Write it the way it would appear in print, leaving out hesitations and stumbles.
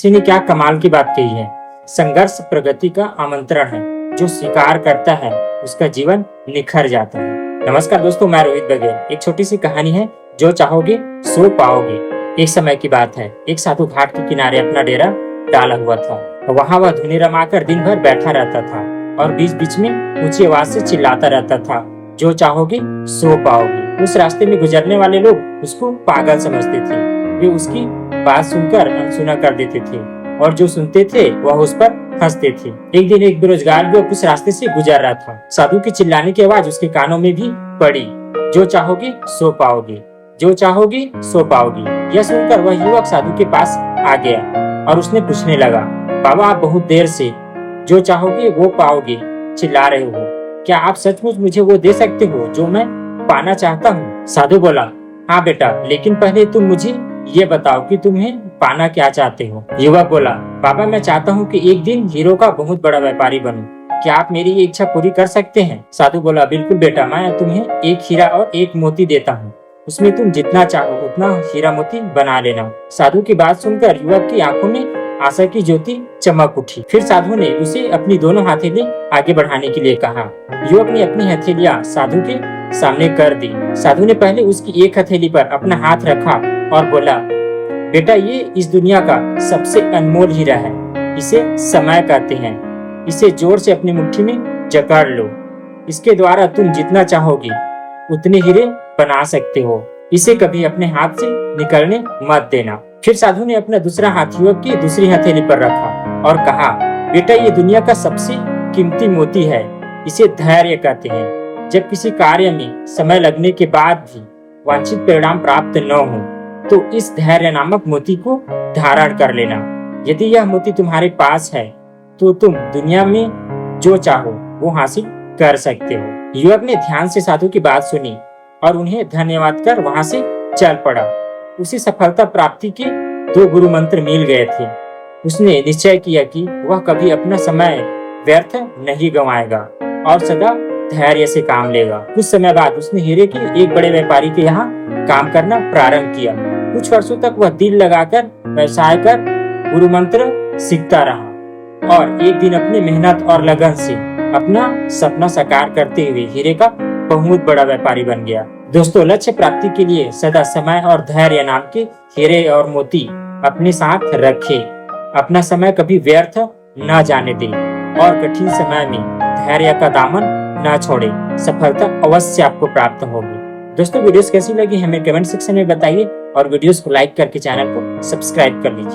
किसी ने क्या कमाल की बात कही है, संघर्ष प्रगति का आमंत्रण है, जो स्वीकार करता है उसका जीवन निखर जाता है। नमस्कार दोस्तों, मैं रोहित बघेल। एक छोटी सी कहानी है, जो चाहोगे सो पाओगे। एक समय की बात है, एक साधु घाट के किनारे अपना डेरा डाला हुआ था। वहाँ वह धुनी रमाकर दिन भर बैठा रहता था और बीच बीच में ऊंची आवाज से चिल्लाता रहता था, जो चाहोगे सो पाओगे। उस रास्ते में गुजरने वाले लोग उसको पागल समझते थे। वे उसकी बात सुनकर अनसुना कर देते थे और जो सुनते थे वह उस पर हंसते थे। एक दिन एक बेरोजगार युवक उस रास्ते से गुजर रहा था। साधु की चिल्लाने की आवाज उसके कानों में भी पड़ी, जो चाहोगे सो पाओगे, जो चाहोगे सो पाओगे। यह सुनकर वह युवक साधु के पास आ गया और उसने पूछने लगा, बाबा आप बहुत देर से जो चाहोगे वो पाओगे चिल्ला रहे हो, क्या आप सचमुच मुझे वो दे सकते हो जो मैं पाना चाहता हूँ? साधु बोला, हाँ बेटा, लेकिन पहले तुम मुझे ये बताओ कि तुम्हें पाना क्या चाहते हो। युवक बोला, बाबा मैं चाहता हूँ कि एक दिन हीरो का बहुत बड़ा व्यापारी बनूं। क्या आप मेरी ये इच्छा पूरी कर सकते हैं? साधु बोला, बिल्कुल बेटा, मैं तुम्हें एक हीरा और एक मोती देता हूँ, उसमें तुम जितना चाहो उतना हीरा मोती बना लेना। साधु की बात सुनकर युवक की आंखों में आशा की ज्योति चमक उठी। फिर साधु ने उसे अपनी दोनों हथेली आगे बढ़ाने के लिए कहा। युवक ने अपनी हथेलियां साधु के सामने कर दी। साधु ने पहले उसकी एक हथेली पर अपना हाथ रखा और बोला, बेटा ये इस दुनिया का सबसे अनमोल हीरा है, इसे समय कहते हैं। इसे जोर से अपनी मुट्ठी में जकड़ लो, इसके द्वारा तुम जितना चाहोगे उतने हीरे बना सकते हो। इसे कभी अपने हाथ से निकलने मत देना। फिर साधु ने अपना दूसरा हाथ युवक की दूसरी हथेली पर रखा और कहा, बेटा ये दुनिया का सबसे कीमती मोती है, इसे धैर्य कहते हैं। जब किसी कार्य में समय लगने के बाद भी वांछित परिणाम प्राप्त न हो तो इस धैर्य नामक मोती को धारण कर लेना। यदि यह मोती तुम्हारे पास है तो तुम दुनिया में जो चाहो वो हासिल कर सकते हो। युवक ने ध्यान से साधु की बात सुनी और उन्हें धन्यवाद कर वहां से चल पड़ा। उसे सफलता प्राप्ति के 2 गुरु मंत्र मिल गए थे। उसने निश्चय किया कि वह कभी अपना समय व्यर्थ नहीं गंवाएगा और सदा धैर्य से काम लेगा। कुछ समय बाद उसने हीरे के एक बड़े व्यापारी के यहाँ काम करना प्रारंभ किया। कुछ वर्षों तक वह दिल लगाकर व्यवसाय कर गुरु मंत्र सीखता रहा और एक दिन अपनी मेहनत और लगन से अपना सपना साकार करते हुए हीरे का बहुत बड़ा व्यापारी बन गया। दोस्तों, लक्ष्य प्राप्ति के लिए सदा समय और धैर्य नाम के हीरे और मोती अपने साथ रखें। अपना समय कभी व्यर्थ न जाने दें और कठिन समय में धैर्य का दामन न छोड़े। सफलता अवश्य आपको प्राप्त होगी। दोस्तों, वीडियोस कैसी लगी हमें कमेंट सेक्शन में बताइए और वीडियोस को लाइक करके चैनल को सब्सक्राइब कर लीजिए।